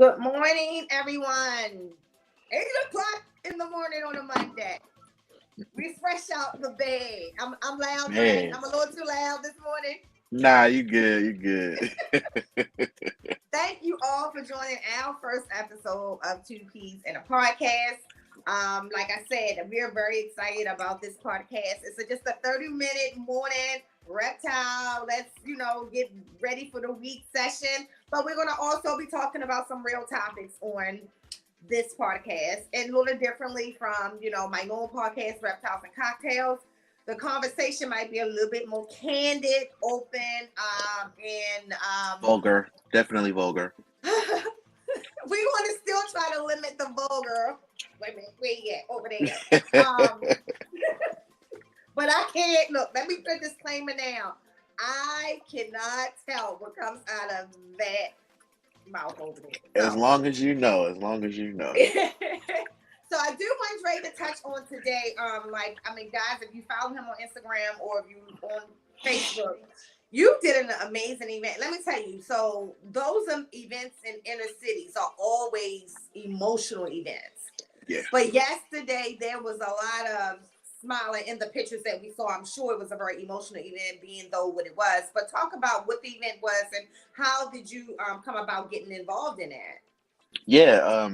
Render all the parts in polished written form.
Good morning, everyone. 8 o'clock in the morning on a Monday. We fresh out the bed. I'm loud, Dre. Man, I'm a little too loud this morning. nah, you good, you good. Thank you all for joining our first episode of Two Peas in a Podcast. Like I said, we are very excited about this podcast. It's just a 30-minute morning reptile. Let's, get ready for the week session. But we're going to also be talking about some real topics on this podcast and a little differently from, my normal podcast, Reptiles and Cocktails. The conversation might be a little bit more candid, open, and Vulgar, definitely vulgar. we want to still try to limit the vulgar. Wait a minute, where you at? Over there. But I can't, look, let me put a disclaimer now. I cannot tell what comes out of that mouth over there. As long as you know. So I do want Dre to touch on today. Guys, if you follow him on Instagram or if you on Facebook, you did an amazing event. Let me tell you. So those events in inner cities are always emotional events. Yeah. But yesterday there was a lot of smiling in the pictures that we saw. I'm sure it was a very emotional event, being though what it was. But talk about what the event was and how did you come about getting involved in it? Yeah,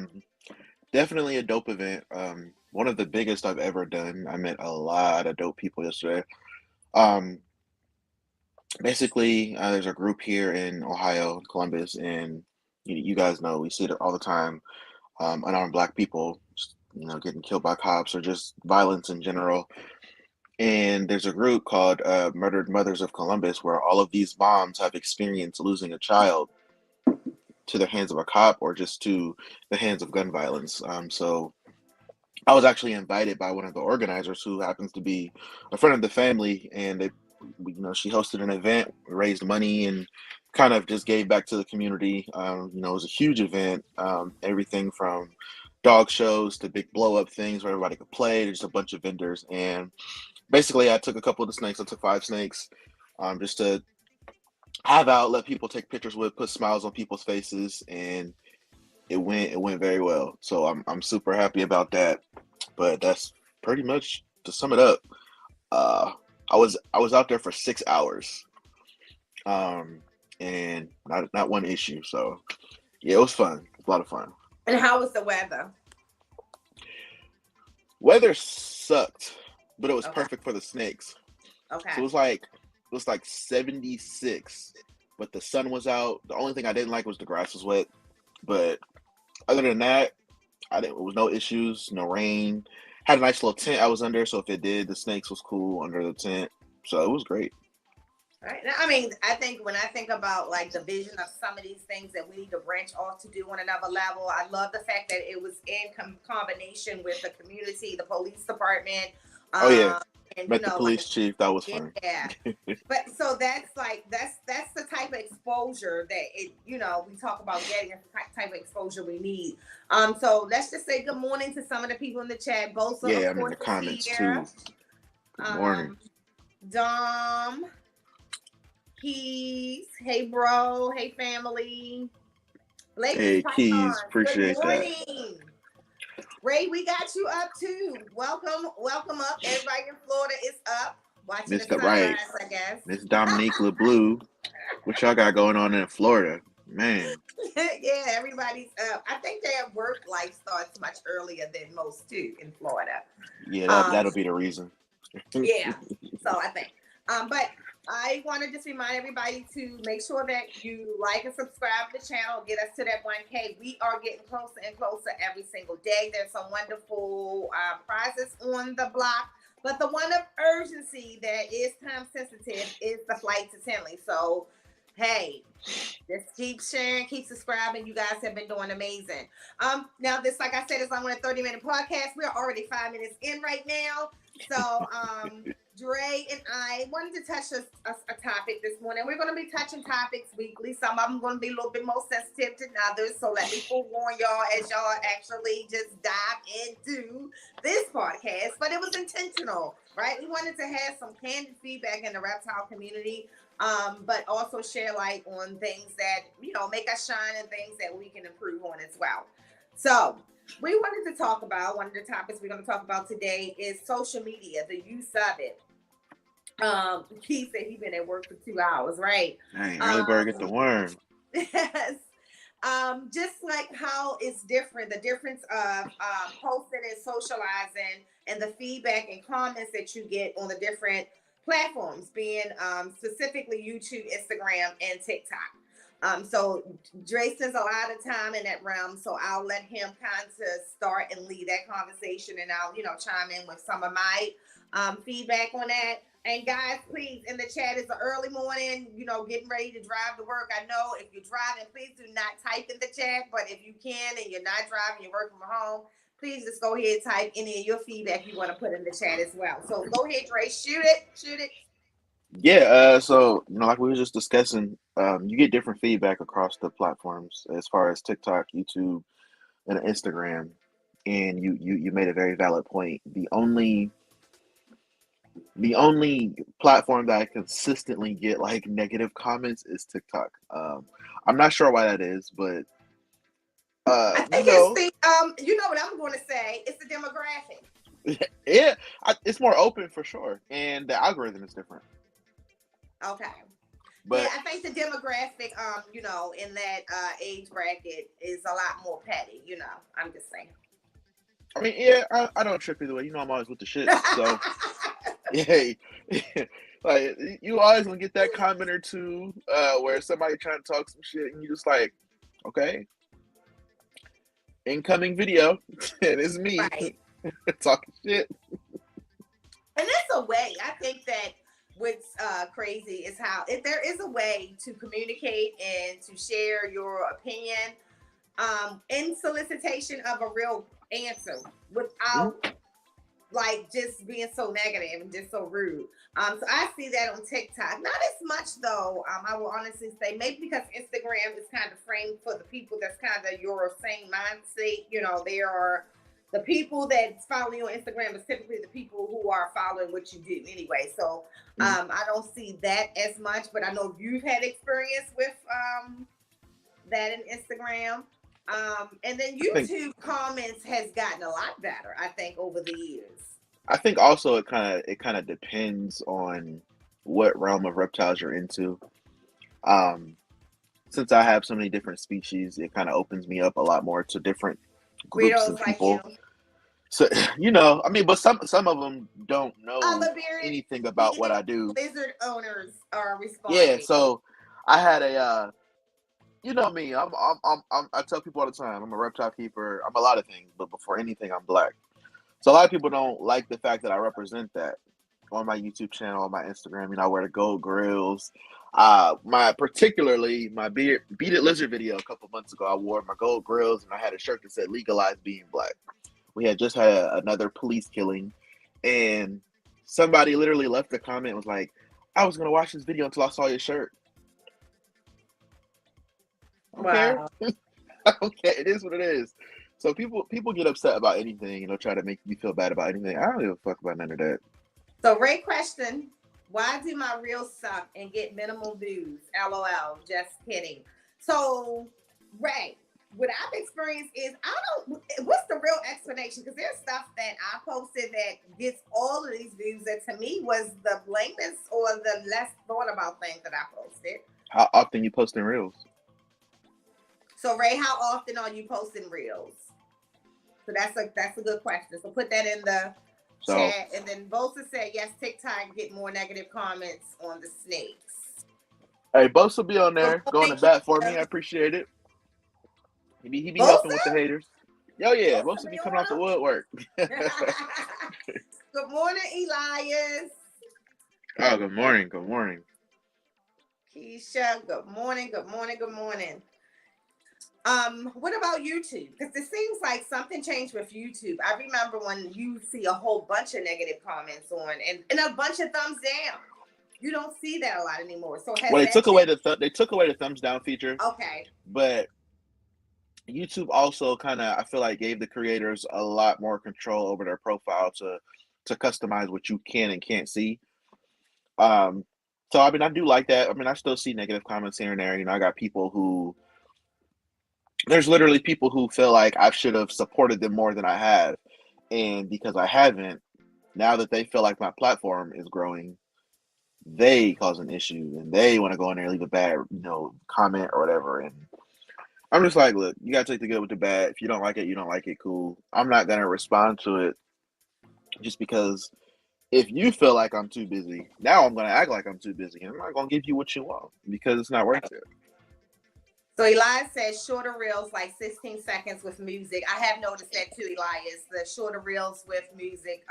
definitely a dope event. One of the biggest I've ever done. I met a lot of dope people yesterday. Um, Basically, there's a group here in Ohio, Columbus, and you guys know we see it all the time. Unarmed black people, getting killed by cops or just violence in general. And there's a group called Murdered Mothers of Columbus, where all of these moms have experienced losing a child to the hands of a cop or just to the hands of gun violence. So I was actually invited by one of the organizers who happens to be a friend of the family, and she hosted an event, raised money, and kind of just gave back to the community. It was a huge event. Everything from dog shows to big blow up things where everybody could play. There's just a bunch of vendors, and basically, I took a couple of the snakes. I took 5 snakes, just to have out, let people take pictures with, put smiles on people's faces, and it went very well. So I'm super happy about that. But that's pretty much to sum it up. I was out there for 6 hours, and not one issue. So yeah, it was fun. It was a lot of fun. And how was the weather? Weather sucked, but it was Okay. perfect for the snakes. Okay. So it was like 76, but the sun was out. The only thing I didn't like was the grass was wet. But other than that, it was no issues, no rain. Had a nice little tent I was under, so if it did, the snakes was cool under the tent. So it was great. Right. I think when I think about like the vision of some of these things that we need to branch off to do on another level, I love the fact that it was in combination with the community, the police department. Oh yeah, And met the police chief. That was fun. Yeah. But so that's the type of exposure that we talk about getting, the type of exposure we need. So let's just say good morning to some of the people in the chat. Both Yeah, I'm in the comments too. Good morning. Dom, Keys, hey bro, hey family. Blake Hey Keys, appreciate that. Ray, we got you up too. Welcome up. Everybody in Florida is up. Watching the sunrise, I guess. Miss Dominique LeBlue. What y'all got going on in Florida? Man. Yeah, everybody's up. I think their work life starts much earlier than most too in Florida. Yeah, that'll be the reason. Yeah, so I think. But I want to just remind everybody to make sure that you like and subscribe to the channel, get us to that 1K. We are getting closer and closer every single day. There's some wonderful prizes on the block. But the one of urgency that is time sensitive is the flight to Tinley. So, hey, just keep sharing, keep subscribing. You guys have been doing amazing. Now this, like I said, is only a 30-minute podcast. We're already 5 minutes in right now. So Dre and I wanted to touch a topic this morning. We're going to be touching topics weekly. Some of them going to be a little bit more sensitive than others. So let me forewarn y'all as y'all actually just dive into this podcast. But it was intentional, right? We wanted to have some candid feedback in the reptile community, but also share light on things that, make us shine and things that we can improve on as well. So we wanted to talk about one of the topics we're going to talk about today is social media, the use of it. Keith said he been at work for 2 hours, right? Hey, early bird get the worm. Yes. Just like how it's different, the difference of posting and socializing and the feedback and comments that you get on the different platforms, being specifically YouTube, Instagram, and TikTok. So Dre spends a lot of time in that realm, so I'll let him kind of start and lead that conversation, and I'll, chime in with some of my feedback on that. And guys, please, in the chat, it's an early morning, getting ready to drive to work. I know if you're driving, please do not type in the chat, but if you can and you're not driving, you're working from home, please just go ahead and type any of your feedback you want to put in the chat as well. So go ahead, Dre, shoot it. Yeah, so like we were just discussing, you get different feedback across the platforms as far as TikTok, YouTube, and Instagram. And you made a very valid point. The only platform that I consistently get like negative comments is TikTok. I'm not sure why that is, but I you think it's know, the you know what I'm going to say. It's the demographic. yeah, it's more open for sure, and the algorithm is different. Okay. Yeah, But I think the demographic, in that age bracket is a lot more petty. I'm just saying. I mean, yeah, I don't trip either way. I'm always with the shits, so yeah, like you always gonna get that comment or two where somebody trying to talk some shit, and you just like, okay, incoming video, and it's me Right. talking shit. And that's a way. I think that what's crazy is how if there is a way to communicate and to share your opinion in solicitation of a real answer Mhm. without like just being so negative and just so rude. So I see that on TikTok. Not as much though. I will honestly say maybe because Instagram is kind of framed for the people that's kind of your same mindset. There are the people that's following you on Instagram is typically the people who are following what you do anyway. So Mhm. I don't see that as much, but I know you've had experience with that in Instagram. And then I think YouTube comments has gotten a lot better, I think, over the years. I think also it kind of depends on what realm of reptiles you're into. Um, since I have so many different species, it kind of opens me up a lot more to different groups Weirdos and like you. people. So I mean, but some of them don't know The bearded anything about what eating I do. lizard owners are Yeah, responding. so I had a you know me, I tell people all the time, I'm a reptile keeper. I'm a lot of things, but before anything, I'm black. So a lot of people don't like the fact that I represent that on my YouTube channel, on my Instagram. I wear the gold grills. My bearded lizard video a couple months ago, I wore my gold grills and I had a shirt that said "Legalize being black." We had just had another police killing, and somebody literally left a comment and was like, "I was gonna watch this video until I saw your shirt." I don't care. Wow. I don't care. It is what it is. So people get upset about anything, try to make you feel bad about anything. I don't give a fuck about none of that. So, Ray question: why do my reels suck and get minimal views? LOL. Just kidding. So, Ray, what I've experienced is I don't. What's the real explanation? Because there's stuff that I posted that gets all of these views that to me was the blameless or the less thought about thing that I posted. How often you posting reels? So, Ray, how often are you posting reels? So that's a good question. So put that in the So chat. And then Bosa said yes, TikTok get more negative comments on the snakes. hey, Bosa will be on Good there going to morning, bat for me. Keisha. I appreciate it. He be helping with the Bosa? haters. Yo, yeah, Bosa Bosa be be coming out the on woodwork. them? Good morning, Elias. Oh, good morning. Good morning. Keisha, good morning, good morning, good morning. What about YouTube? Because it seems like something changed with YouTube. I remember when you see a whole bunch of negative comments on and a bunch of thumbs down. You don't see that a lot anymore. So has Well, that changed? they took away the thumbs down feature, Okay. but YouTube also kind of, I feel like, gave the creators a lot more control over their profile to customize what you can and can't see. Um, so I mean, I do like that. I mean, I still see negative comments here and there. You know, I got people who there's literally people who feel like I should have supported them more than I have, and because I haven't, now that they feel like my platform is growing, they cause an issue and they want to go in there and leave a bad, comment or whatever. And I'm just like, look, you gotta take the good with the bad. If you don't like it, you don't like it. Cool. I'm not gonna respond to it just because if you feel like I'm too busy, now I'm gonna act like I'm too busy. I'm not gonna give you what you want because it's not worth it. So Elias says shorter reels like 16 seconds with music. I have noticed that too, Elias. The shorter reels with music.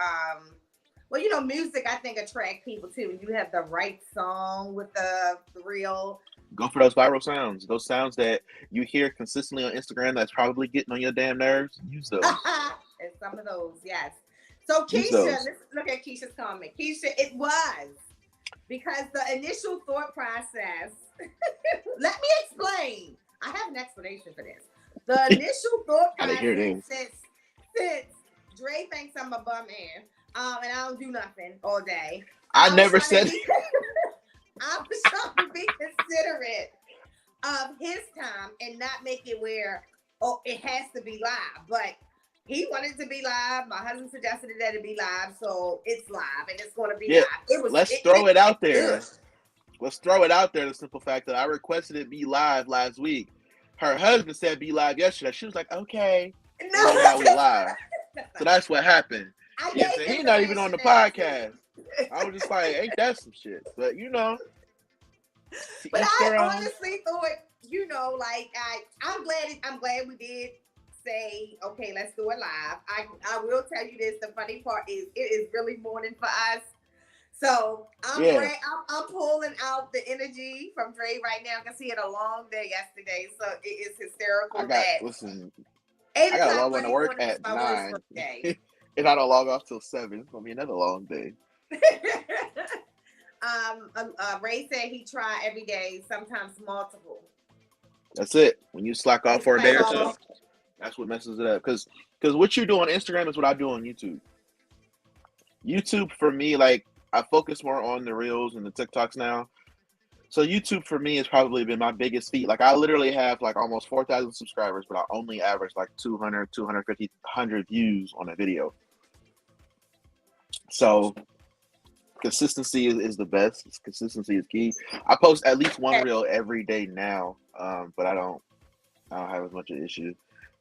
Well, music I think attract people too. When you have the right song with the reel. Go for those viral sounds. Those sounds that you hear consistently on Instagram that's probably getting on your damn nerves. Use those. And some of those, yes. So Use Keisha, those. let's look at Keisha's comment. Keisha, it was because the initial thought process. Let me explain. I have an explanation for this. The initial thought I didn't hear process this. since Dre thinks I'm a bum man, and I don't do nothing all day. I never said. I was trying to be considerate of his time and not make it where it has to be live, but he wanted to be live. My husband suggested that it be live, so it's live and it's going to be Yeah, live. let's throw it out there. Let's throw it out there. The simple fact that I requested it be live last week. Her husband said be live yesterday. She was like, okay. No, and now we live. So that's what happened. Yeah, he's not even on the podcast. I was just like, ain't that some shit? But But I honestly thought, I'm glad we did say, okay, let's do it live. I will tell you this. The funny part is it is really morning for us. So I'm pulling out the energy from Dre right now because he had a long day yesterday. So it is hysterical listen, 8 I got to o'clock log on to work at 9. And I don't log off till 7. It's going to be another long day. Ray said he tried every day, sometimes multiple. That's it. When you slack off for a day or two, that's what messes it up. Because what you do on Instagram is what I do on YouTube. YouTube for me, like I focus more on the reels and the TikToks now. So YouTube for me has probably been my biggest feat. Like I literally have like almost 4,000 subscribers, but I only average like 200, 250, 100 views on a video. So consistency is the best. Consistency is key. I post at least one reel every day now, but I don't have as much of an issue.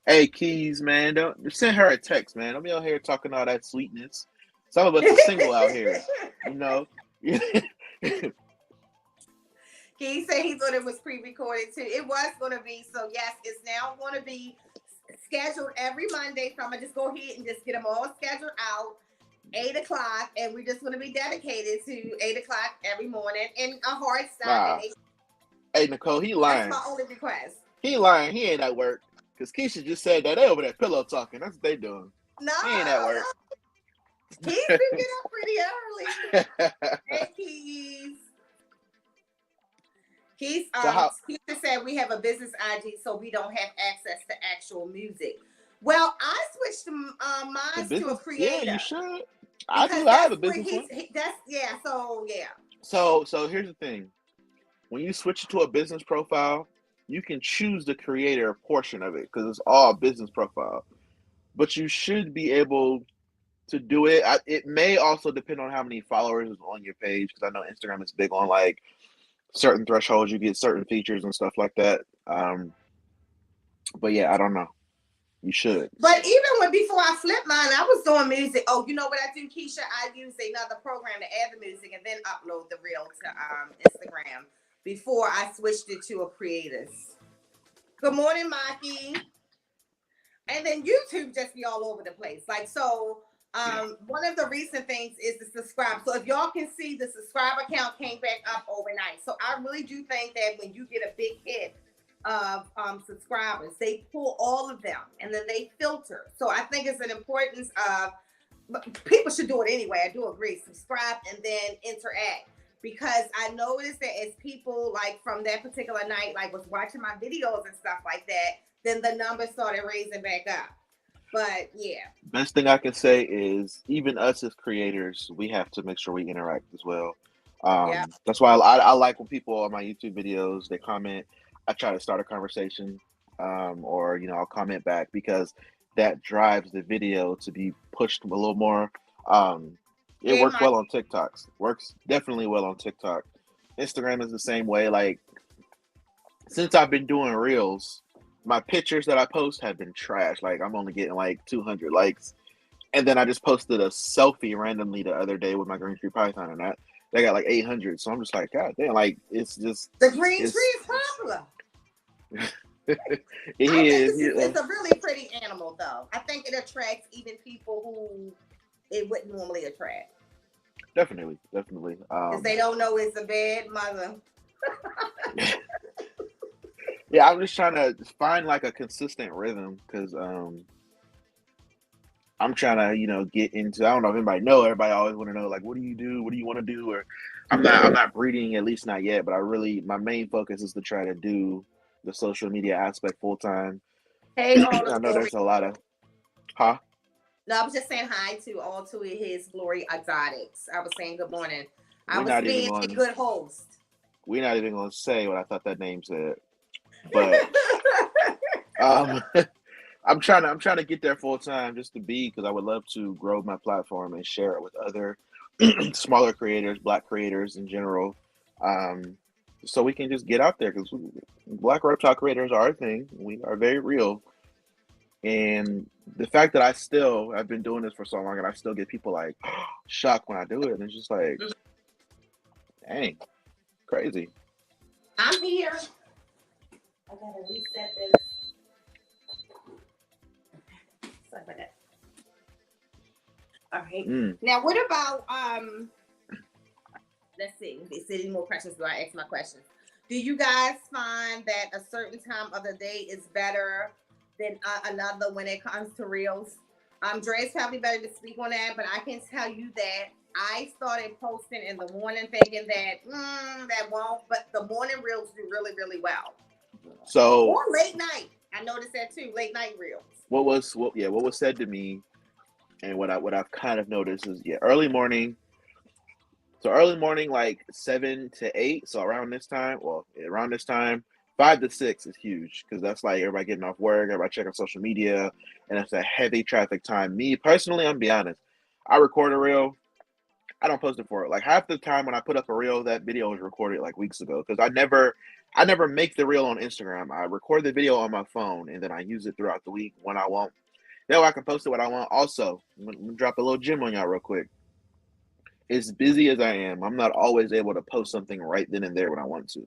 Hey, Keys, man, don't send her a text, man. Don't be out here talking all that sweetness. Some of us are single out here, He said he thought it was pre-recorded too. It was going to be. So yes, it's now going to be scheduled every Monday. So I'm gonna just go ahead and just get them all scheduled out. 8 o'clock, and we're just going to be dedicated to 8 o'clock every morning in a hard stop. Hey, Nicole, he lying. That's my only request. He lying. He ain't at work. Because Keisha just said that they over there pillow talking. That's what they doing. No. He ain't at work. He's been getting up pretty early. Hey, Keys. Keisha said we have a business IG, so we don't have access to actual music. Well, I switched mine to a creator. Yeah, you should. I have a business one. So here's the thing. When you switch it to a business profile, you can choose the creator portion of it because it's all business profile. But you should be able to do it. It may also depend on how many followers is on your page because I know Instagram is big on like certain thresholds. You get certain features and stuff like that. But yeah, I don't know. You should. But even before I flipped mine, I was doing music. Oh, you know what I do, Keisha? I use another program to add the music and then upload the reel to Instagram before I switched it to a creators. Good morning, Maki. And then YouTube just be all over the place. Like, so one of the recent things is the subscribe. So if y'all can see, the subscriber count came back up overnight. So I really do think that when you get a big hit of subscribers. They pull all of them and then they filter. So I think it's an importance of, but people should do it anyway. I do agree. Subscribe and then interact. Because I noticed that as people like from that particular night, like was watching my videos and stuff like that, then the numbers started raising back up. But yeah. Best thing I can say is even us as creators, we have to make sure we interact as well. Yeah. That's why I like when people on my YouTube videos they comment. I try to start a conversation, or I'll comment back because that drives the video to be pushed a little more. Um, it Yeah, works my well on TikToks. Works definitely well on TikTok. Instagram is the same way. Like since I've been doing reels, my pictures that I post have been trash. Like I'm only getting like 200 likes. And then I just posted a selfie randomly the other day with my green tree python, and that they got like 800. So I'm just like, God damn! Like it's just the green tree it's is popular. it I think is it's a really pretty animal though. I think it attracts even people who it wouldn't normally attract. definitely. Because they don't know it's a bad mother. Yeah, I'm just trying to find like a consistent rhythm because I'm trying to get into. I don't know if anybody know. Everybody always want to know like, what do you do? What do you want to do? Or I'm not breeding, at least not yet. But my main focus is to try to do the social media aspect full time. Hey, all the I know glory. there's a lot of huh. No, I was just saying hi to all to his glory exotics. I was saying good morning. I We're was not even being a going. good host. We're not even going to say what I thought that name said. But um, I'm trying to get there full time just to be because I would love to grow my platform and share it with other smaller creators, Black creators in general, um, so we can just get out there because Black reptile creators are a thing. We are very real, and the fact that I've been doing this for so long and I still get people like shocked when I do it, and it's just like, dang, crazy. I'm here. I gotta reset this. Sorry about that. All right. Mm. Now, what about let's see. If there's any more questions, do I ask my questions? Do you guys find that a certain time of the day is better than another when it comes to reels? Dre's probably better to speak on that, but I can tell you that I started posting in the morning thinking that that won't, but the morning reels do really, really well. So Or late night. I noticed that too. Late night reels. what was said to me, and what I've kind of noticed is early morning. So early morning, like 7 to 8. So around this time, 5 to 6 is huge because that's like everybody getting off work, everybody checking social media, and it's a heavy traffic time. Me personally, I'm gonna be honest. I record a reel. I don't post it for it. Like half the time when I put up a reel, that video was recorded like weeks ago because I never make the reel on Instagram. I record the video on my phone and then I use it throughout the week when I want. That way I can post it when I want. Also, I'm gonna drop a little gem on y'all real quick. As busy as I am, I'm not always able to post something right then and there when I want to.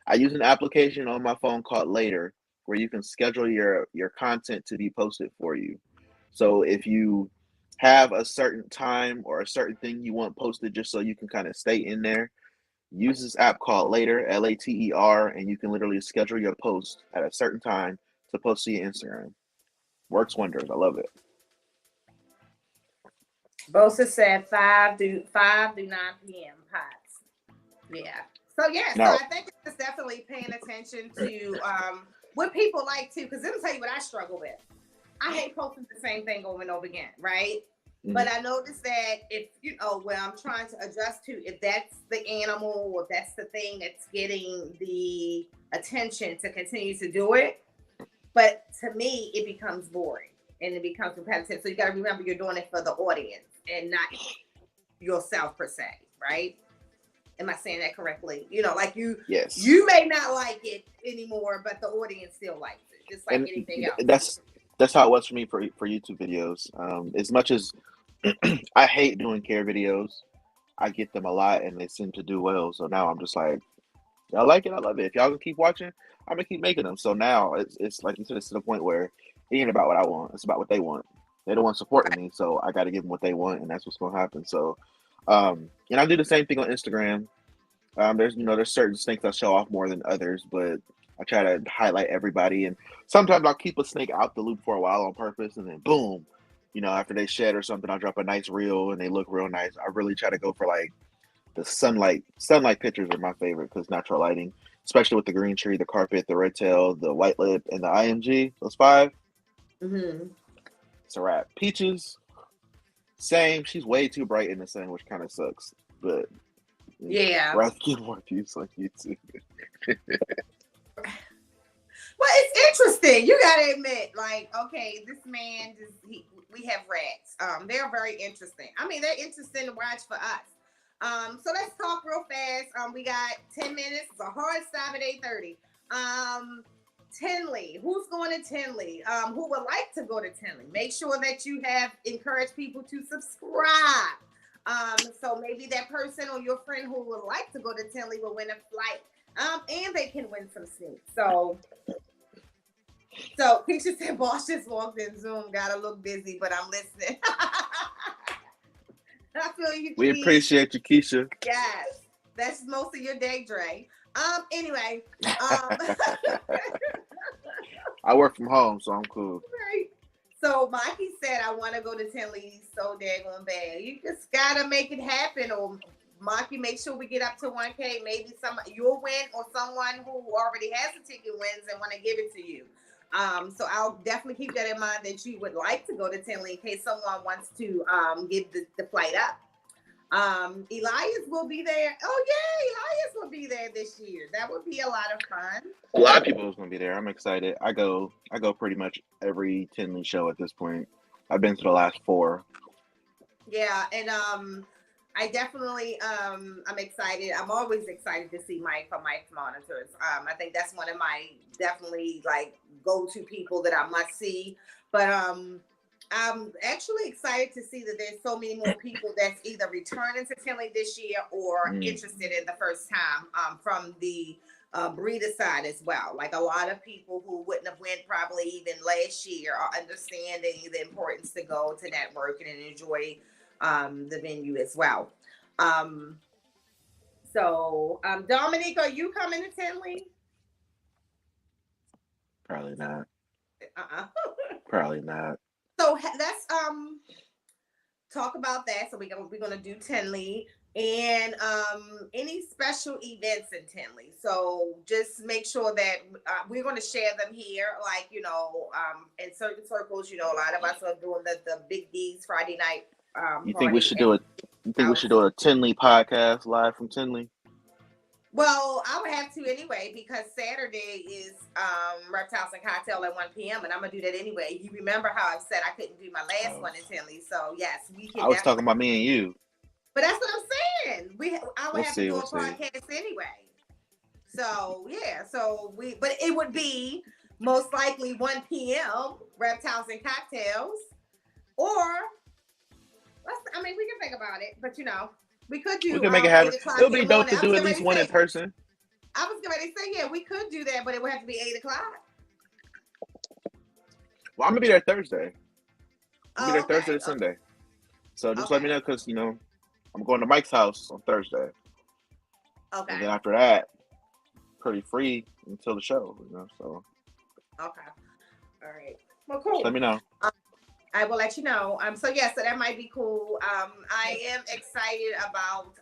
I use an application on my phone called Later where you can schedule your content to be posted for you. So if you have a certain time or a certain thing you want posted just so you can kind of stay in there, use this app called Later, Later, and you can literally schedule your post at a certain time to post to your Instagram. Works wonders. I love it. Bosa said 5 to 9 p.m. pots. Yeah. So yeah, so Now, I think it's definitely paying attention to what people like too. Because let me tell you what I struggle with. I hate posting the same thing over and over again, right? But I noticed that if when I'm trying to adjust to if that's the animal or if that's the thing that's getting the attention to continue to do it. But to me, it becomes boring and it becomes repetitive. So you got to remember you're doing it for the audience and not yourself per se, right? Am I saying that correctly? Like yes, you may not like it anymore, but the audience still likes it, just like and anything else. that's how it was for me for YouTube videos. As much as I hate doing care videos, I get them a lot and they seem to do well. So now I'm just like, y'all like it, I love it. If y'all can keep watching, I'm gonna keep making them. So now it's like you said, it's to the point where it ain't about what I want; it's about what they want. They're the ones supporting me, so I got to give them what they want, and that's what's gonna happen. So, and I do the same thing on Instagram. There's certain things I show off more than others, but I try to highlight everybody, and sometimes I'll keep a snake out the loop for a while on purpose, and then boom, after they shed or something, I'll drop a nice reel and they look real nice. I really try to go for like the sunlight. Sunlight pictures are my favorite because natural lighting, especially with the green tree, the carpet, the red tail, the white lip, and the IMG. Those 5. Mm-hmm. It's a wrap. Peaches, same. She's way too bright in the sun, which kind of sucks. But yeah, rather get more views on YouTube. Well, it's interesting. You gotta admit, like, okay, this man we have rats. They're very interesting. I mean, they're interesting to watch for us. So let's talk real fast. We got 10 minutes. It's a hard stop at 8:30. Tinley. Who's going to Tinley? Who would like to go to Tinley? Make sure that you have encouraged people to subscribe. So maybe that person or your friend who would like to go to Tinley will win a flight. And they can win some sneaks. So Keisha said, "Boss just walked in Zoom. Gotta look busy, but I'm listening." I feel you. We appreciate you, Keisha. Yes, that's most of your day, Dre. Anyway, I work from home, so I'm cool. Right. So Mikey said, "I want to go to Tinley so daggone bad. You just gotta make it happen." Or Mikey, make sure we get up to 1K. Maybe you'll win, or someone who already has a ticket wins and want to give it to you. So I'll definitely keep that in mind that you would like to go to Tinley in case someone wants to give the flight up. Elias will be there. Oh yeah, Elias will be there this year. That would be a lot of fun. A lot of people is gonna be there. I'm excited. I go pretty much every Tinley show at this point. I've been to the last 4. Yeah, and I definitely I'm excited. I'm always excited to see Mike from Mike's Monitors. I think that's one of my definitely like go-to people that I must see. But I'm actually excited to see that there's so many more people that's either returning to Tinley this year or interested in the first time from the breeder side as well. Like a lot of people who wouldn't have went probably even last year are understanding the importance to go to networking and enjoy the venue as well. So Dominique, are you coming to Tinley? Probably not. Probably not. So let's talk about that. So we're gonna do Tinley and any special events in Tinley. So just make sure that we're going to share them here. Like in certain circles, a lot of us are doing the Big D's Friday night. You think we should do it? You think we should do a Tinley podcast live from Tinley? Well, I would have to anyway because Saturday is Reptiles and Cocktail at 1 p.m. and I'm gonna do that anyway. You remember how I said I couldn't do my last one in Tinley, so yes, we can. I was talking about me and you. But that's what I'm saying. I would have to do a podcast anyway. So yeah, but it would be most likely 1 p.m. Reptiles and Cocktails, or we can think about it, but we could do. We can make it happen. It'll be dope to do at least one in person. I was going to say, yeah, we could do that, but it would have to be 8:00. Well, I'm gonna be there Thursday. I'll be there Thursday to Sunday. So just let me know because I'm going to Mike's house on Thursday. Okay. And then after that, pretty free until the show. So. Okay. All right. Well, cool. Just let me know. I will let you know. So that might be cool. I am excited about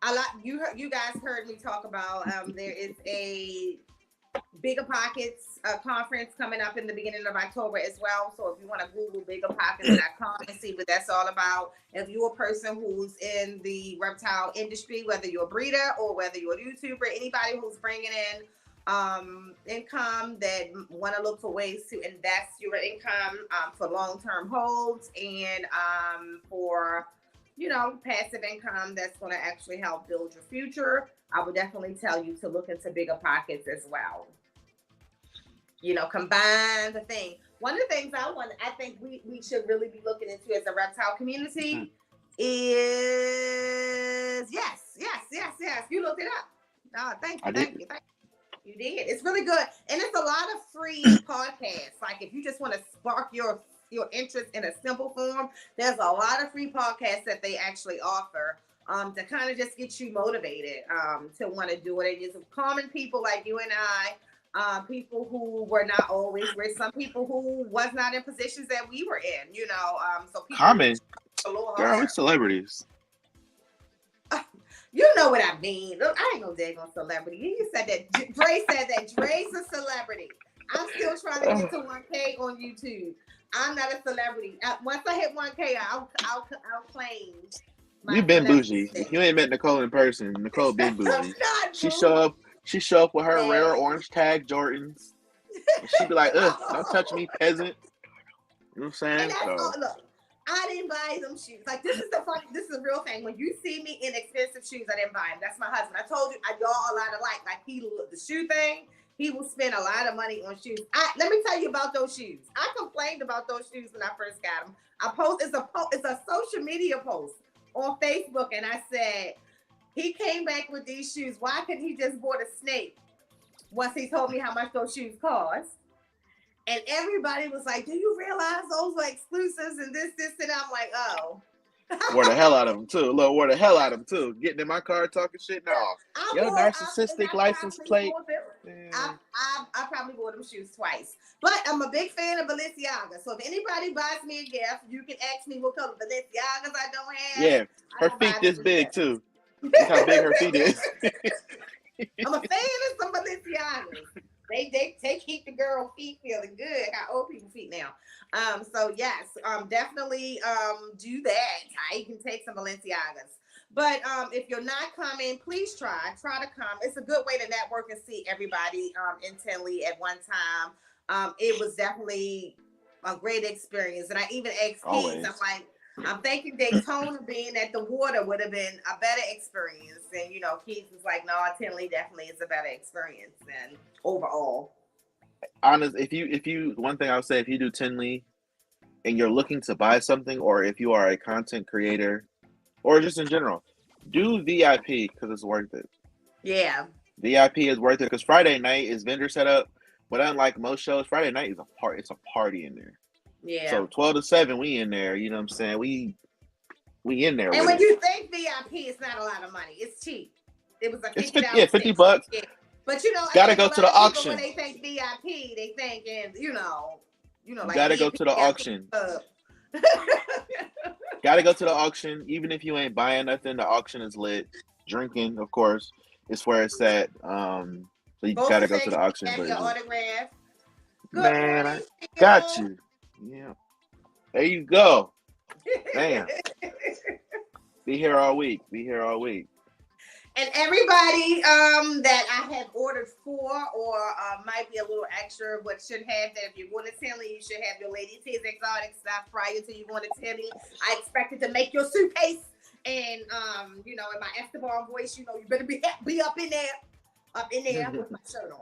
a lot. You guys heard me talk about. There is a Bigger Pockets conference coming up in the beginning of October as well. So if you want to Google biggerpockets.com and see what that's all about. If you're a person who's in the reptile industry, whether you're a breeder or whether you're a YouTuber, anybody who's bringing in income that want to look for ways to invest your income for long-term holds and for passive income that's going to actually help build your future, I would definitely tell you to look into Bigger Pockets as well. Combine the thing. One of the things I think we should really be looking into as a reptile community is yes. You looked it up. Oh, thank you. You did. It's really good. And it's a lot of free podcasts. Like if you just want to spark your interest in a simple form, there's a lot of free podcasts that they actually offer to kind of just get you motivated to want to do it. And it's common people like you and I, people who were not always rich, some people who was not in positions that we were in, you know. So people who Common, a little girl, we harder. celebrities. You know what I mean. Look, I ain't no daggone celebrity. You said that. Dre said that Dre's a celebrity. I'm still trying to get to 1K on YouTube. I'm not a celebrity. Once I hit 1K, I'll claim my You been celebrity bougie. If status. you ain't met Nicole in person, Nicole been I'm bougie. not She show boo. up. She show up with her rare Man. orange tag Jordans, and she be like, "Ugh, don't touch me, peasant." You know what I'm And saying? that's all. So Look, I didn't buy them shoes. Like this is the funny. This is a real thing. When you see me in expensive shoes, I didn't buy them. That's my husband. I told you, y'all a lot of like he the shoe thing. He will spend a lot of money on shoes. Let me tell you about those shoes. I complained about those shoes when I first got them. I post it's a social media post on Facebook, and I said he came back with these shoes. Why couldn't he just bought a snake once he told me how much those shoes cost? And everybody was like, "Do you realize those are exclusives and this?" And I'm like, "Oh." wore the hell out of them too. Look, wore the hell out of them too. Getting in my car talking shit. No, your And narcissistic I license probably plate. wore them. Man. I probably wore them shoes twice. But I'm a big fan of Balenciaga. So if anybody buys me a gift, you can ask me what color Balenciagas I don't have. Yeah, I her don't feet buy this them big either. too. Look how big her feet is. I'm a fan of some Balenciagas. They keep the girl feet feeling good. I got old people feet now. So yes, definitely do that. I can take some Balenciagas. But if you're not coming, please try to come. It's a good way to network and see everybody intently at one time. It was definitely a great experience. And I even asked Keys, I'm Always. like, I'm thinking Daytona being at the water would have been a better experience. And you know, Keith was like, no, Tinley definitely is a better experience than overall. Honest, if you one thing I would say, if you do Tinley and you're looking to buy something, or if you are a content creator, or just in general, do VIP because it's worth it. Yeah. VIP is worth it because Friday night is vendor setup, but unlike most shows, Friday night is a part. It's a party in there. Yeah. So 12 to 7, we in there. You know what I'm saying? We in there And with when it. you think VIP, it's not a lot of money. It's cheap. It was a It's $50 50, yeah, 50 ticket. bucks. Yeah. But you know, I Gotta think a go to lot the of people when auction. they think VIP, they think and like Gotta me go and to the P got auction. up. Gotta go to the auction. Even if you ain't buying nothing, the auction is lit. Drinking, of course, is where it's at. So you Both gotta the go to things the auction. have But your it's just, autograph. Good man, I morning, got Phil. you. Yeah, there you go. Bam. Be here all week. Be here all week. And everybody that I have ordered for or might be a little extra, but should have that if you're going to Tinley, you should have your Lady T's exotic stuff prior to you going to Tinley. I expected to make your suitcase and in my Esteban voice, you better be up in there with my shirt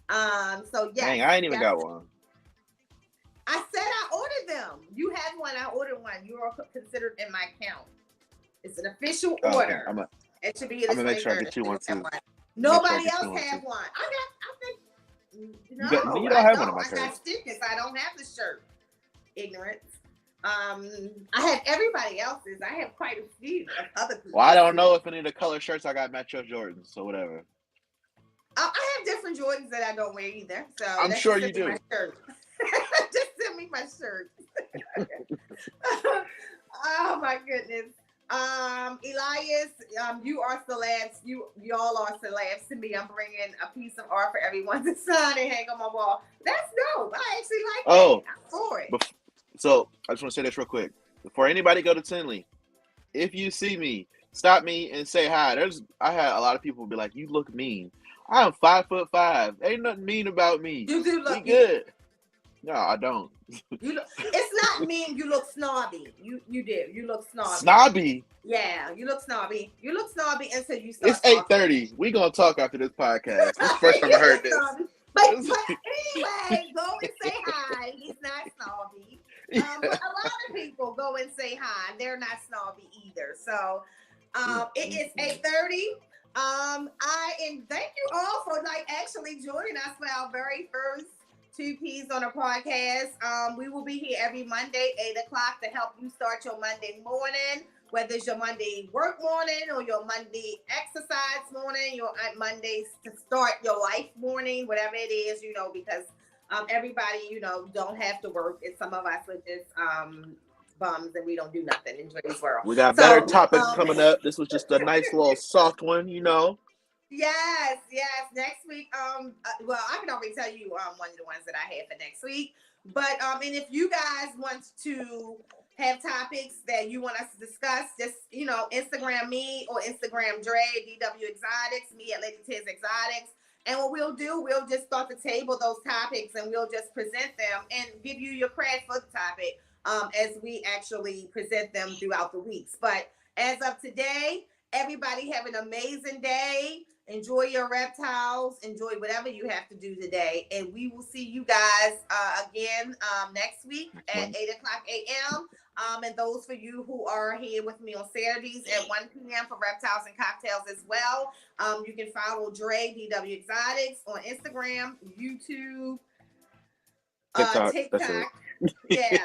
on. So yes, Dang, I ain't even yes. got one. I said I ordered them. You had one, I ordered one. You are considered in my account. It's an official Oh, okay. order. It should be I'm the gonna make sure I 23rd. get you one too. Make sure I Nobody get you else one have too. one. I think You no, don't I have one in don't. my I got shirt. stickers. I don't have the shirt. Ignorance. I have everybody else's. I have quite a few of other Well, I people's don't too. know if any of the color shirts I got match your Jordans, so whatever. I have different Jordans that I don't wear either. So I'm that's sure just you send me my do. shirt. Just send me my shirt. Oh my goodness. Elias, you are celebs. Y'all are celebs to me. I'm bringing a piece of art for everyone to sign and hang on my wall. That's dope. I actually like Oh, that. I'm for it. so I just want to say this real quick. Before anybody go to Tinley, if you see me, stop me and say hi. I had a lot of people be like, "You look mean." I'm 5'5". Ain't nothing mean about me. You do We look mean. good. No, I don't. It's not mean. You look snobby. You do. You look snobby. Snobby. Yeah, you look snobby. You look snobby until you It's start talking. 8:30. We gonna talk after this podcast. This is the first time I You heard look this. snobby. But anyway, go and say hi. He's not snobby. But a lot of people go and say hi. They're not snobby either. So it is 8:30. I and thank you all for like actually joining us for our very first Two Peas on a Podcast. We will be here every Monday, 8 o'clock, to help you start your Monday morning, whether it's your Monday work morning or your Monday exercise morning, your Mondays to start your life morning, whatever it is, because everybody, don't have to work. And some of us are just bums and we don't do nothing in today's world. We got better So, topics coming up. This was just a nice little soft one, you know. yes, yes. Next week, well, I can already tell you one of the ones that I have for next week. But and if you guys want to have topics that you want us to discuss, just Instagram me or Instagram Dre DW Exotics, me at Lady Tiz Exotics. And what we'll do, we'll just start to table those topics and we'll just present them and give you your credit for the topic as we actually present them throughout the weeks. But as of today, everybody have an amazing day. Enjoy your reptiles. Enjoy whatever you have to do today. And we will see you guys again next week at 8 o'clock a.m. And those for you who are here with me on Saturdays at 1 p.m. for Reptiles and Cocktails as well. You can follow Dre DW Exotics on Instagram, YouTube, TikTok. Yeah,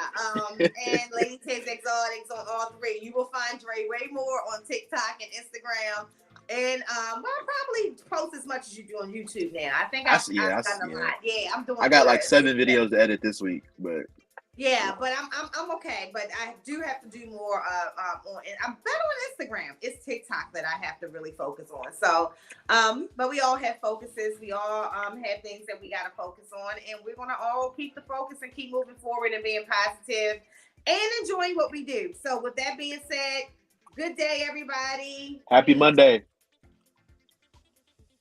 and Lady Tiz Exotics on all three. You will find Dre way more on TikTok and Instagram. And well, I probably post as much as you do on YouTube now. I think I've done a lot. Yeah, I'm doing. I got like 7 videos to edit this week, but yeah, but I'm okay. But I do have to do more on. And I'm better on Instagram. It's TikTok that I have to really focus on. So, but we all have focuses. We all have things that we got to focus on, and we're gonna all keep the focus and keep moving forward and being positive and enjoying what we do. So, with that being said, good day, everybody. Happy Monday.